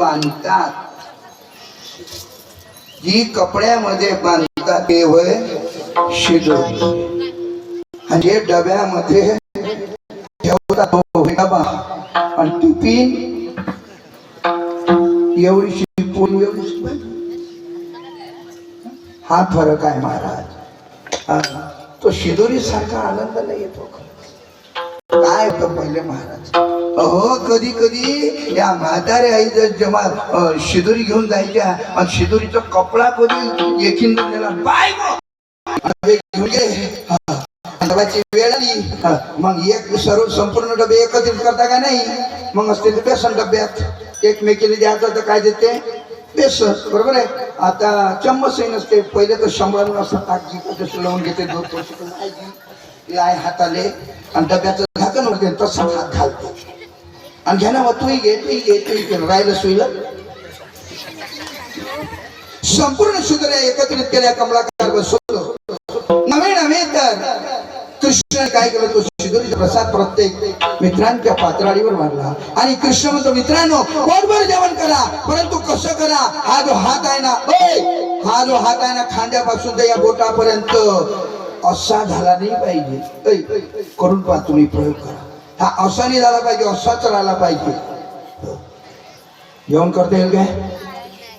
बांधतात, जी कपड्यामध्ये बांधतात ते होय शिदोरी, आणि जे डब्यामध्ये ठेवतात डबा आणि टिफिन एवढीशी पोळी एवढी. हा फरक आहे महाराज. तो शिदोरी सारखा आनंद नाही येतो. काय होतं पहिले महाराज, अहो कधी कधी या म्हाताऱ्या आई जर जेव्हा शिदोरी घेऊन जायच्या आणि शिदोरीचा कपडा कधी एकीन नेला बाय घेऊन डब्याची वेळ आली, मग एक सर्व संपूर्ण डबे एकत्रित करता का नाही, मग असते बेसन डब्यात एकमेकीने द्यायचं तर काय देते बेसन, बरोबर आहे. आता चम्मचही नसते, पहिले तर शंभर असं ताकजी कसं लावून घेते दोन लाय हाताले आणि डब्याचं झाकण होते तसं हात घालते आणि घ्या ना तूही घे तूही घे राहिलं सुईलं. संपूर्ण शुद्र एकत्रित केल्या कमलाकार बसवलं. नवे नव्हे तर कृष्ण काय केलं, तो शिदोरीचा प्रसाद प्रत्येक मित्रांच्या पात्राळीवर मारला आणि कृष्ण म्हणतो मित्रांनो पोटभर जेवण करा, परंतु कसं करा, हा जो हात आहे ना, हा जो हात आहे ना खांद्यापासून तर या बोटापर्यंत असा झाला नाही पाहिजे. करून पहा तुम्ही प्रयोग करा, हा असा नाही झाला पाहिजे, असाच राहिला पाहिजे. जेवण करता येईल काय?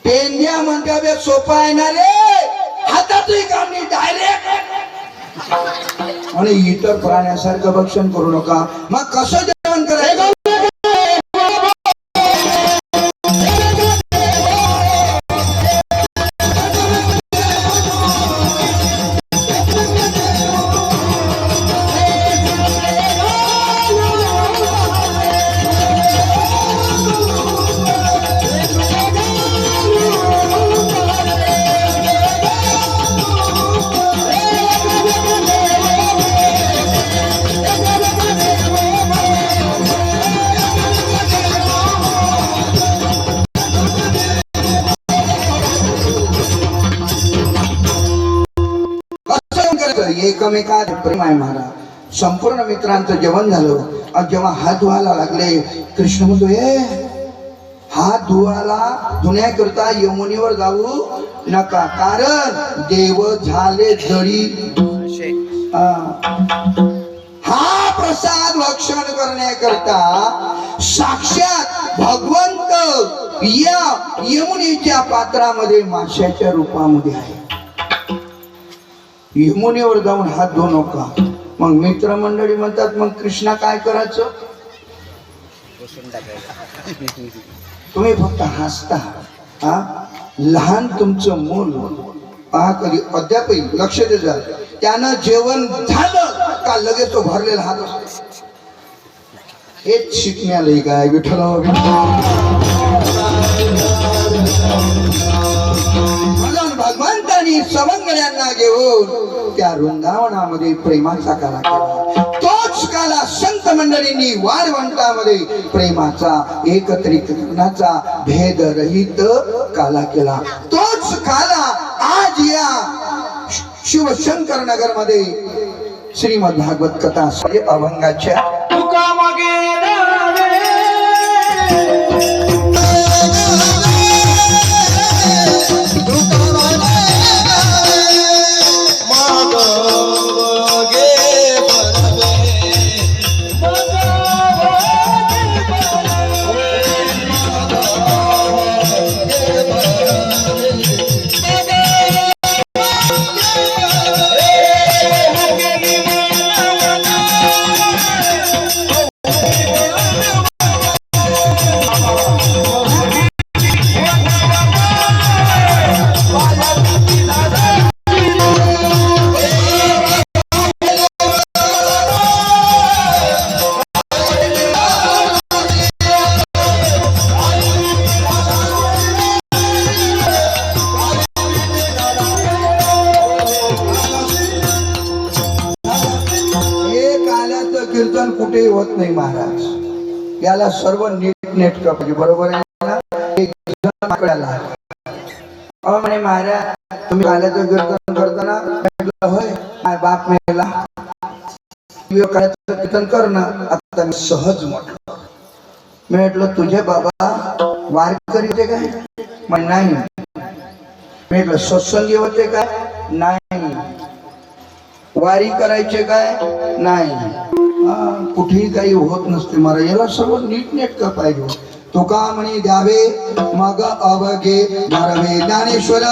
पेंड्या म्हणते सोपा आहे ना रे, हातातही काम नाही डायरेक्ट. आणि इतर प्राण्यासारखं भक्षण करू नका. मग कसं जेवण करायचं? एकमेकात प्रेम आहे महाराज. संपूर्ण मित्रांचं जेवण झालं आणि जेव्हा हात धुवायला लागले, कृष्ण म्हणतो हात धुण्याकरता यमुनेवर जाऊ नका, कारण देव झाले जळी. हा प्रसाद भक्षण करण्याकरता साक्षात भगवंत या यमुनेच्या पात्रामध्ये माशाच्या रूपामध्ये आहे. यमुनेवर जाऊन हात धुवू नका. मग मित्रमंडळी म्हणतात मग कृष्णा काय करायचं? तुम्ही फक्त हसता. लहान तुमचं मूल कधी अद्यापही लक्ष द्या, त्यानं जेवण झालं का लगेच तो भरलेला हात असतो. हेच शिकण्याला काय विठ्ठल भगवंतांनी सवंगड्यांना घेऊन त्या वृंदावनामध्ये प्रेमाचा काला केला. तोच काला संत मंडळींनी वाळवंटामध्ये प्रेमाचा एकत्रीकरणाचा भेदरहित काला केला. तोच काला आज या शिवशंकर नगर मध्ये श्रीमद भागवत कथा अभंगाच्या कुठे होत नाही महाराज. याला सर्व नीट पाहिजे, बरोबर आहे ना. म्हणे महाराज तुम्ही काल्याचं कीर्तन करताना होय माझा बाप मेला काल्याचं कीर्तन कर ना. आता मी सहज म्हटलं तुझे बाबा वारकरी होते काय? पण नाही. म्हटलं सत्संगी होते काय? नाही. वारी करायचे काय? नाही. कुठेही काही होत नसते मला, याला सर्व नीटनेटकं पाहिजे. तुका म्हणे द्यावे मग अवघे धरवे ज्ञानेश्वर